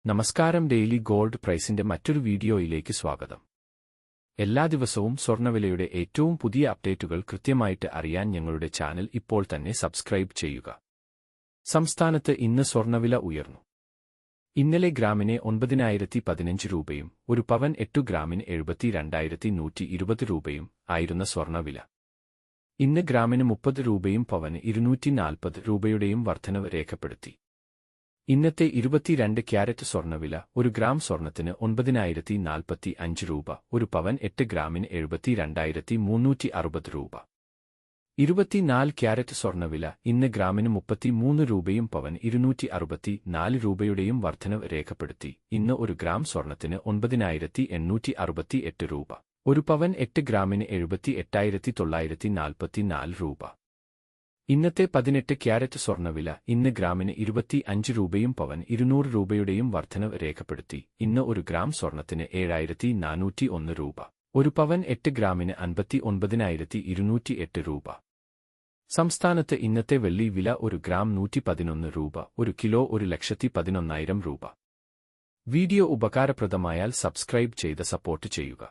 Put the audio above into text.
നമസ്കാരം. Daily gold പ്രൈസിന്റെ മറ്റൊരു വീഡിയോയിലേക്ക് സ്വാഗതം. എല്ലാ ദിവസവും സ്വർണ്ണവിലയുടെ ഏറ്റവും പുതിയ അപ്ഡേറ്റുകൾ കൃത്യമായിട്ട് അറിയാൻ ഞങ്ങളുടെ ചാനൽ ഇപ്പോൾ തന്നെ സബ്സ്ക്രൈബ് ചെയ്യുക. സംസ്ഥാനത്ത് ഇന്ന് സ്വർണ്ണവില ഉയർന്നു. ഇന്നലെ ഗ്രാമിന് 9,015 രൂപയും ഒരു പവൻ 8 ഗ്രാമിന് 72,120 രൂപയും ആയിരുന്ന സ്വർണ്ണവില ഇന്ന് ഗ്രാമിന് 30 രൂപയും പവന് 240 രൂപയുടെയും വർധനവ് രേഖപ്പെടുത്തി. ഇന്നത്തെ 22 ക്യാരറ്റ് സ്വർണ്ണവില ഒരു ഗ്രാം സ്വർണത്തിന് 9,045 രൂപ, ഒരു പവൻ 8 ഗ്രാമിന് 72,360 രൂപ. 24 ക്യാരറ്റ് സ്വർണ്ണവില ഇന്ന് ഗ്രാമിന് 33 രൂപയും പവൻ 264 രൂപയുടെയും വർധനവ് രേഖപ്പെടുത്തി. ഇന്ന് ഒരു ഗ്രാം സ്വർണത്തിന് 9,868 രൂപ, ഒരു പവൻ 8 ഗ്രാമിന് 78,944 രൂപ. ഇന്നത്തെ 18 ക്യാരറ്റ് സ്വർണ്ണവില ഇന്ന് ഗ്രാമിന് 25 രൂപയും പവൻ 200 രൂപയുടെയും വർധനവ് രേഖപ്പെടുത്തി. ഇന്ന് ഒരു ഗ്രാം സ്വർണത്തിന് 7,401 രൂപ, ഒരു പവൻ 8 ഗ്രാമിന് 59,208 രൂപ. സംസ്ഥാനത്ത് ഇന്നത്തെ വെള്ളി വില ഒരു ഗ്രാം 111 രൂപ, ഒരു കിലോ 1,11,000 രൂപ. വീഡിയോ ഉപകാരപ്രദമായാൽ സബ്സ്ക്രൈബ് ചെയ്ത് സപ്പോർട്ട് ചെയ്യുക.